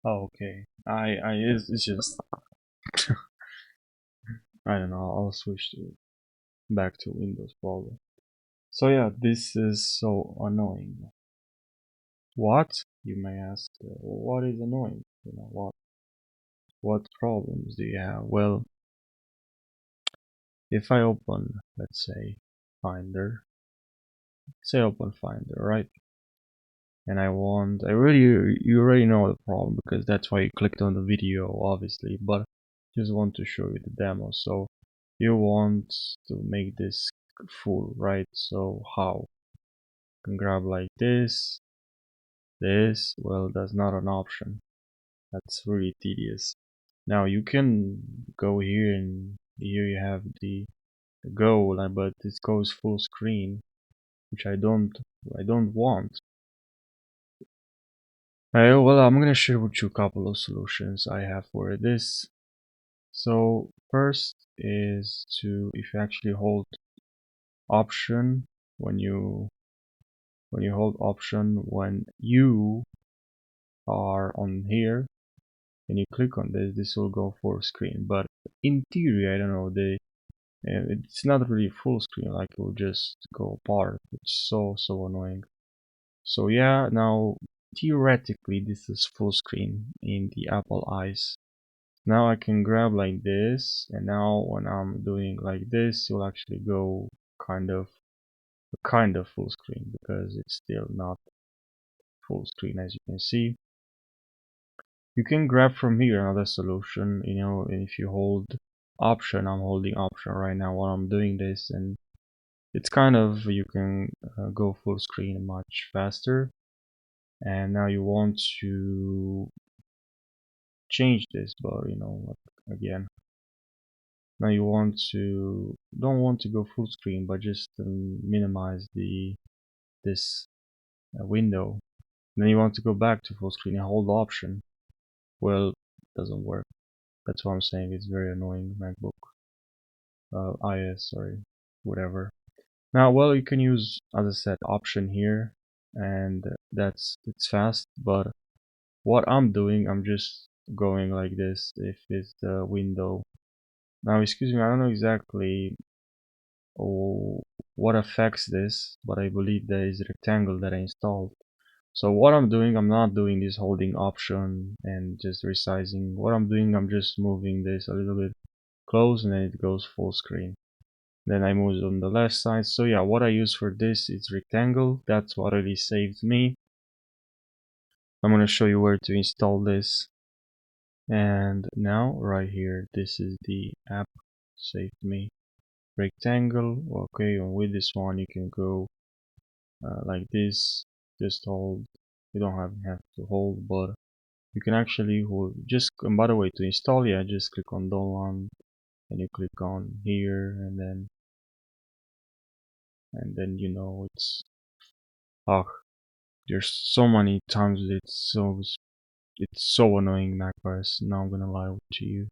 Oh, okay. It's just I don't know. I'll switch to back to Windows probably. So yeah, this is so annoying. What? You may ask. What is annoying? What problems do you have? Well, if I open, let's say, Finder, say open Finder, right? And you already know the problem because that's why you clicked on the video, obviously. But just want to show you the demo. So you want to make this full, right? So how? You can grab like this, well, that's not an option. That's really tedious. Now you can go here and here you have the go, but it goes full screen, which I don't want. Well, I'm gonna share with you a couple of solutions I have for this. So first is to if you actually hold option when you hold option when you are on here and you click on this will go full screen. But in theory, I don't know, it's not really full screen, like it will just go apart. It's so annoying. So yeah, now theoretically this is full screen in the Apple eyes. Now I can grab like this, and now when I'm doing like this, you'll actually go kind of full screen because it's still not full screen as you can see. You can grab from here another solution, and if you hold option, I'm holding option right now while I'm doing this, and it's kind of you can go full screen much faster. And now you want to change this, but again, now you don't want to go full screen, but just minimize the this window. Then you want to go back to full screen and hold option. Well, it doesn't work. That's what I'm saying. It's very annoying. MacBook, IS, sorry, whatever. Now, well, you can use, as I said, option here, and it's fast. But what I'm doing, I'm just going like this. If it's the window. Now, excuse me, I don't know exactly oh, what affects this, but I believe there is a rectangle that I installed. So what I'm doing, I'm not doing this holding option and just resizing. What I'm doing, I'm just moving this a little bit close and then it goes full screen. Then I move it on the left side. So yeah, what I use for this is rectangle. That's what really saved me. I'm gonna show you where to install this. And now right here, this is the app saved me. Rectangle. Okay, and with this one you can go like this. Just hold. You don't have to hold, but you can actually hold. Just and by the way, to install, yeah, just click on download and you click on here, and then oh, there's so many times it's so annoying macOS. Now I'm gonna lie to you.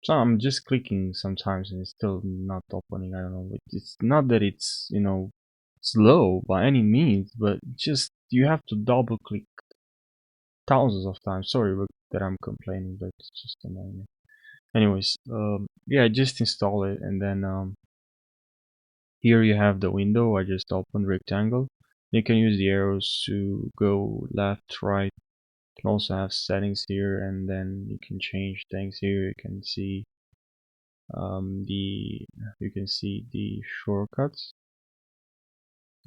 So I'm just clicking sometimes and it's still not opening. I don't know. It's not that it's slow by any means, but just you have to double click thousands of times. Sorry that I'm complaining, but it's just annoying. Anyways, yeah, just install it and then here you have the window. I just opened rectangle. You can use the arrows to go left, right. You can also have settings here, and then you can change things here. The you can see the shortcuts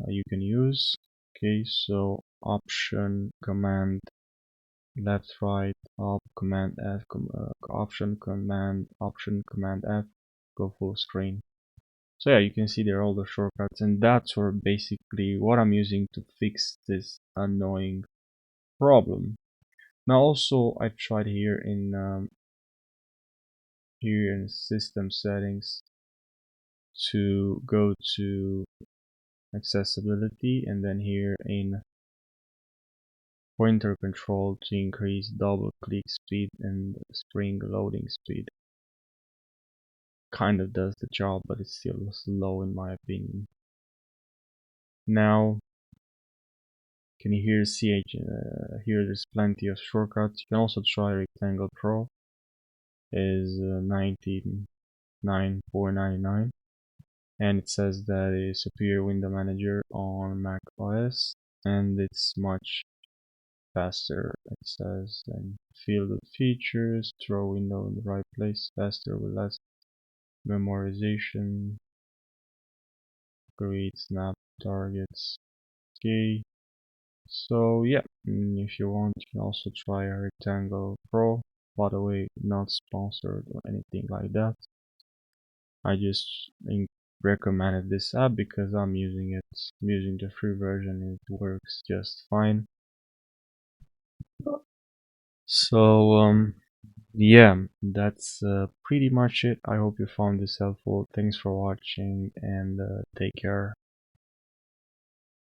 you can use. Okay, so option command left right up command F option command F go full screen. So yeah, you can see there are all the shortcuts, and that's where basically what I'm using to fix this annoying problem. Now also I've tried here in system settings to go to accessibility and then here in pointer control to increase double click speed and spring loading speed. Kind of does the job, but it's still slow in my opinion. Now Can you hear CH? Here there's plenty of shortcuts. You can also try Rectangle Pro. Is 99.499, and it says that it's Superior Window Manager on Mac OS, and it's much faster. It says then field of features, throw window in the right place, faster with less memorization, create snap targets. Okay, so yeah, if you want, you can also try a Rectangle Pro. By the way, not sponsored or anything like that. I just recommended this app because I'm using it. I'm using the free version and it works just fine. So yeah, that's pretty much it. I hope you found this helpful. Thanks for watching and take care.